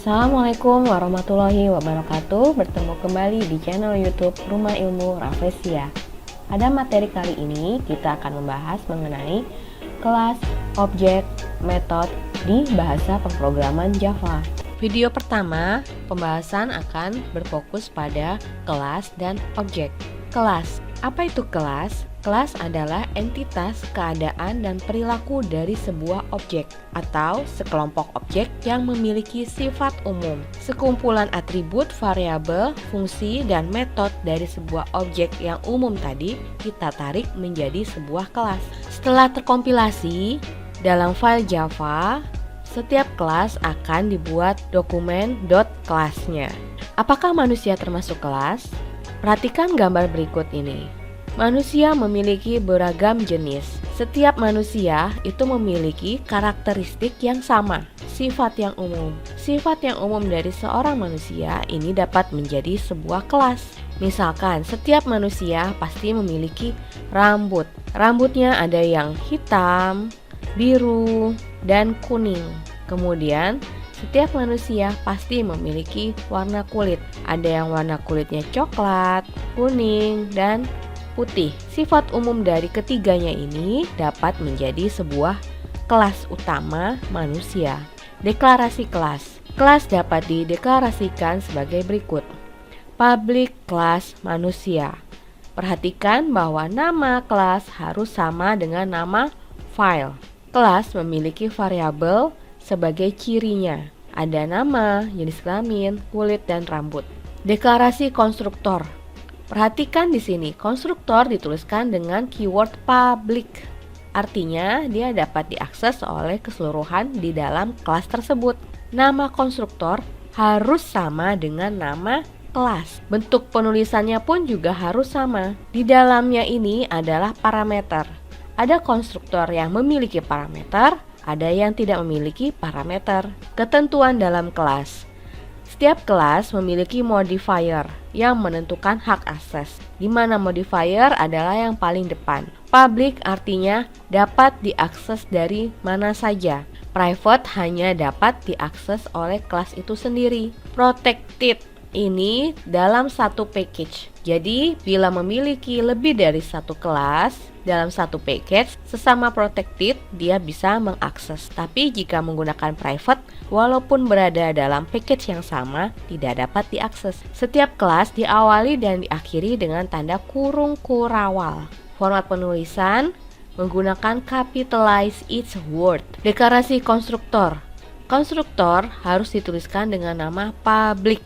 Assalamualaikum warahmatullahi wabarakatuh. Bertemu kembali di channel YouTube Rumah Ilmu Rafflesia. Pada materi kali ini kita akan membahas mengenai kelas, objek, metode di bahasa pemrograman Java. Video pertama, pembahasan akan berfokus pada kelas dan objek. Kelas, apa itu kelas? Kelas adalah entitas, keadaan, dan perilaku dari sebuah objek atau sekelompok objek yang memiliki sifat umum. Sekumpulan atribut, variabel, fungsi, dan metode dari sebuah objek yang umum tadi kita tarik menjadi sebuah kelas. Setelah terkompilasi dalam file Java, setiap kelas akan dibuat dokumen .kelasnya. Apakah manusia termasuk kelas? Perhatikan gambar berikut ini. Manusia memiliki beragam jenis. Setiap manusia itu memiliki karakteristik yang sama, sifat yang umum. Sifat yang umum dari seorang manusia ini dapat menjadi sebuah kelas. Misalkan, setiap manusia pasti memiliki rambut. Rambutnya ada yang hitam, biru, dan kuning. Kemudian, setiap manusia pasti memiliki warna kulit. Ada yang warna kulitnya coklat, kuning, dan putih. Sifat umum dari ketiganya ini dapat menjadi sebuah kelas utama manusia. Deklarasi kelas. Kelas dapat dideklarasikan sebagai berikut. Public class manusia. Perhatikan bahwa nama kelas harus sama dengan nama file. Kelas memiliki variabel sebagai cirinya. Ada nama, jenis kelamin, kulit, dan rambut. Deklarasi konstruktor. Perhatikan di sini, konstruktor dituliskan dengan keyword public. Artinya, dia dapat diakses oleh keseluruhan di dalam kelas tersebut. Nama konstruktor harus sama dengan nama kelas. Bentuk penulisannya pun juga harus sama. Di dalamnya ini adalah parameter. Ada konstruktor yang memiliki parameter, ada yang tidak memiliki parameter. Ketentuan dalam kelas. Setiap kelas memiliki modifier yang menentukan hak akses, di mana modifier adalah yang paling depan. Public artinya dapat diakses dari mana saja. Private hanya dapat diakses oleh kelas itu sendiri. Protected ini dalam satu package. Jadi, bila memiliki lebih dari satu kelas dalam satu package, sesama protected dia bisa mengakses. Tapi jika menggunakan private, walaupun berada dalam package yang sama, tidak dapat diakses. Setiap kelas diawali dan diakhiri dengan tanda kurung kurawal. Format penulisan menggunakan capitalize each word. Deklarasi konstruktor. Konstruktor harus dituliskan dengan nama public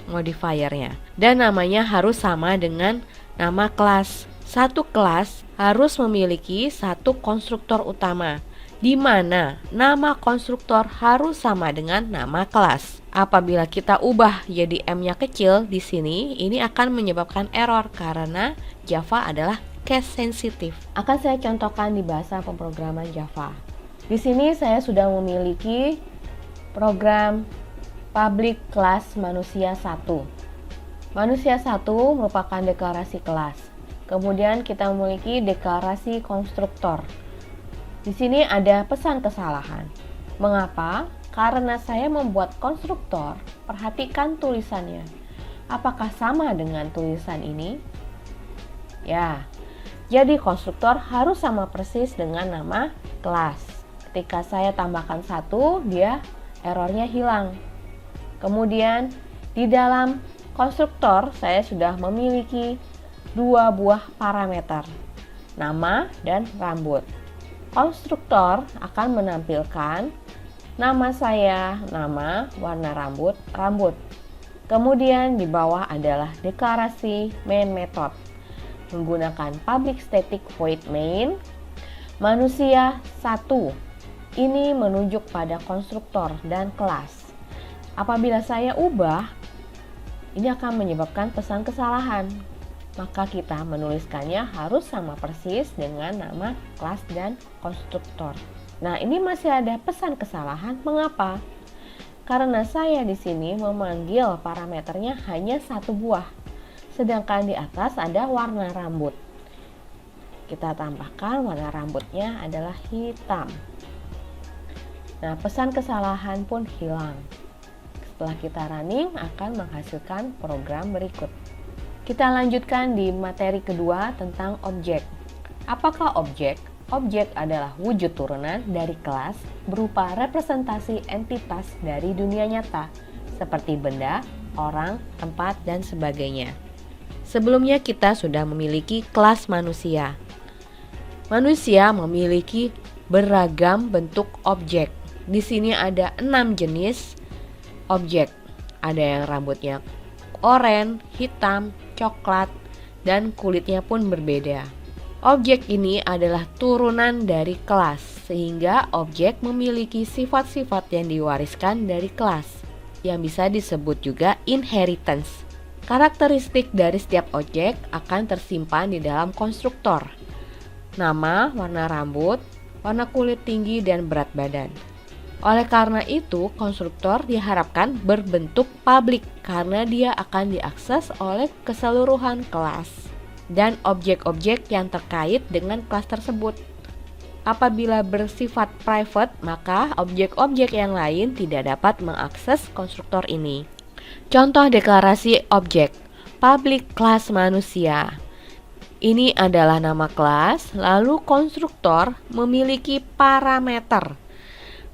modifiernya, dan namanya harus sama dengan nama kelas. Satu kelas harus memiliki satu konstruktor utama, di mana nama konstruktor harus sama dengan nama kelas. Apabila kita ubah jadi M-nya kecil di sini, ini akan menyebabkan error karena Java adalah case sensitive. Akan saya contohkan di bahasa pemrograman Java. Di sini saya sudah memiliki program public class manusia 1. Manusia 1 merupakan deklarasi kelas. Kemudian kita memiliki deklarasi konstruktor. Di sini ada pesan kesalahan. Mengapa? Karena saya membuat konstruktor, perhatikan tulisannya. Apakah sama dengan tulisan ini? Ya. Jadi konstruktor harus sama persis dengan nama kelas. Ketika saya tambahkan 1, dia errornya hilang. Kemudian di dalam konstruktor saya sudah memiliki 2 buah parameter, nama dan rambut. Konstruktor akan menampilkan nama saya, nama, warna rambut, rambut. Kemudian di bawah adalah deklarasi main method. Menggunakan public static void main, manusia 1. Ini menunjuk pada konstruktor dan kelas. Apabila saya ubah, ini akan menyebabkan pesan kesalahan. Maka kita menuliskannya harus sama persis dengan nama kelas dan konstruktor. Nah, ini masih ada pesan kesalahan. Mengapa? Karena saya di sini memanggil parameternya hanya 1 buah. Sedangkan di atas ada warna rambut. Kita tambahkan warna rambutnya adalah hitam. Nah, pesan kesalahan pun hilang. setelah kita running akan menghasilkan program berikut. Kita lanjutkan di materi kedua tentang objek. Apakah objek? Objek adalah wujud turunan dari kelas berupa representasi entitas dari dunia nyata, seperti benda, orang, tempat, dan sebagainya. Sebelumnya kita sudah memiliki kelas manusia. Manusia memiliki beragam bentuk objek. Di sini ada 6 jenis objek. Ada yang rambutnya oranye, hitam, coklat, dan kulitnya pun berbeda. Objek ini adalah turunan dari kelas, sehingga objek memiliki sifat-sifat yang diwariskan dari kelas, yang bisa disebut juga inheritance. Karakteristik dari setiap objek akan tersimpan di dalam konstruktor. Nama, warna rambut, warna kulit tinggi, dan berat badan. Oleh karena itu, konstruktor diharapkan berbentuk publik karena dia akan diakses oleh keseluruhan kelas dan objek-objek yang terkait dengan kelas tersebut. Apabila bersifat private, maka objek-objek yang lain tidak dapat mengakses konstruktor ini. Contoh deklarasi objek, public class manusia. Ini adalah nama kelas, lalu konstruktor memiliki parameter.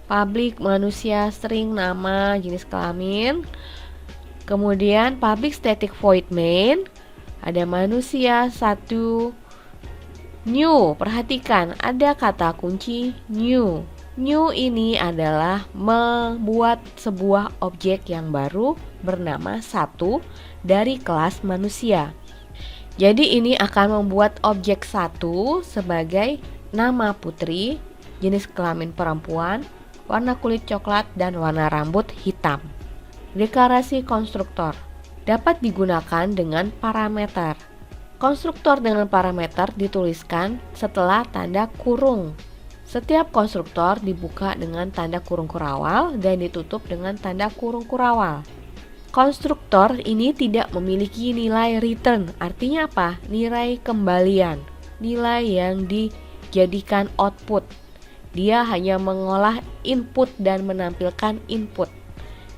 Public manusia, string nama, jenis kelamin. Kemudian public static void main. Ada manusia 1 new. Perhatikan ada kata kunci new. New ini adalah membuat sebuah objek yang baru bernama 1 dari kelas manusia. Jadi ini akan membuat objek 1 sebagai nama putri, jenis kelamin perempuan, warna kulit coklat, dan warna rambut hitam. Deklarasi konstruktor dapat digunakan dengan parameter. Konstruktor dengan parameter dituliskan setelah tanda kurung. Setiap konstruktor dibuka dengan tanda kurung kurawal dan ditutup dengan tanda kurung kurawal. Konstruktor ini tidak memiliki nilai return, artinya apa? Nilai kembalian, nilai yang dijadikan output. Dia hanya mengolah input dan menampilkan input,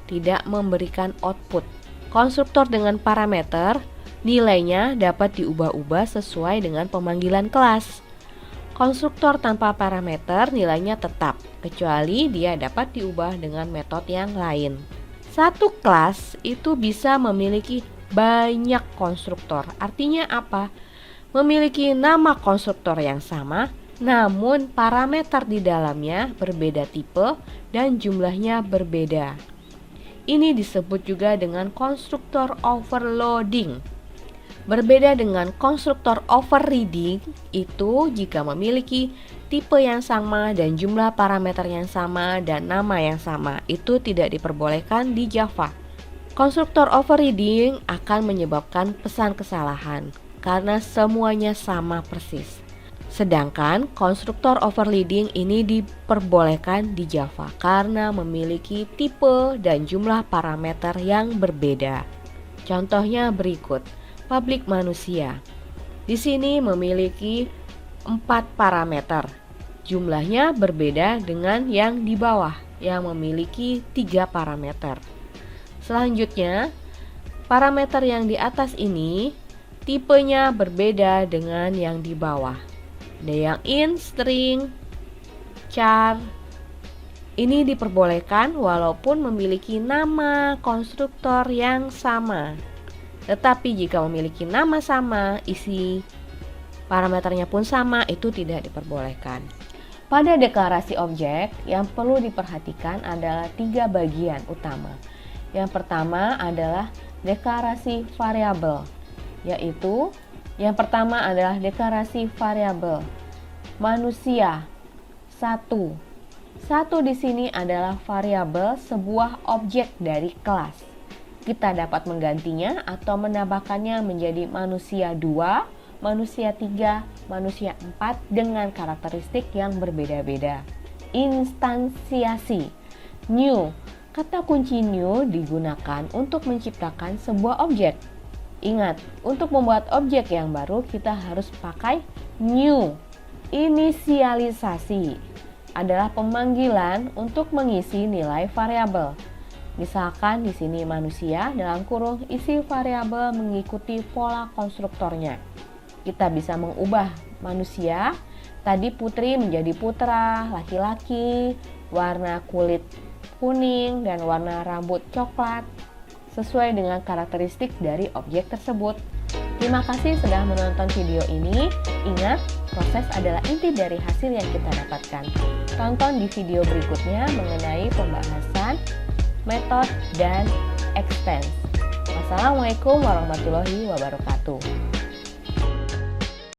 tidak memberikan output. Konstruktor dengan parameter, nilainya dapat diubah-ubah sesuai dengan pemanggilan kelas. Konstruktor tanpa parameter nilainya tetap, kecuali dia dapat diubah dengan metode yang lain. Satu kelas itu bisa memiliki banyak konstruktor. Artinya apa? Memiliki nama konstruktor yang sama, namun parameter di dalamnya berbeda tipe dan jumlahnya berbeda. Ini disebut juga dengan konstruktor overloading. Berbeda dengan konstruktor overriding, itu jika memiliki tipe yang sama dan jumlah parameter yang sama dan nama yang sama, itu tidak diperbolehkan di Java. Konstruktor overriding akan menyebabkan pesan kesalahan karena semuanya sama persis. Sedangkan konstruktor overloading ini diperbolehkan di Java karena memiliki tipe dan jumlah parameter yang berbeda. Contohnya berikut. Public manusia. Di sini memiliki 4 parameter. Jumlahnya berbeda dengan yang di bawah yang memiliki 3 parameter. Selanjutnya, parameter yang di atas ini tipenya berbeda dengan yang di bawah. Ada yang int, string, char. Ini diperbolehkan walaupun memiliki nama konstruktor yang sama. Tetapi jika memiliki nama sama, isi parameternya pun sama, itu tidak diperbolehkan. Pada deklarasi objek, yang perlu diperhatikan adalah 3 bagian utama. Yang pertama adalah deklarasi variabel, yaitu yang pertama adalah deklarasi variabel manusia 1. 1 di sini adalah variabel sebuah objek dari kelas. Kita dapat menggantinya atau menambahkannya menjadi manusia 2, manusia 3, manusia 4 dengan karakteristik yang berbeda-beda. Instansiasi new. Kata kunci new digunakan untuk menciptakan sebuah objek. Ingat, untuk membuat objek yang baru kita harus pakai new. Inisialisasi adalah pemanggilan untuk mengisi nilai variabel. Misalkan di sini manusia dalam kurung isi variabel mengikuti pola konstruktornya. Kita bisa mengubah manusia, tadi putri menjadi putra, laki-laki, warna kulit kuning dan warna rambut coklat, sesuai dengan karakteristik dari objek tersebut. Terima kasih sudah menonton video ini. Ingat, proses adalah inti dari hasil yang kita dapatkan. Tonton di video berikutnya mengenai pembahasan metode dan extends. Wassalamualaikum warahmatullahi wabarakatuh.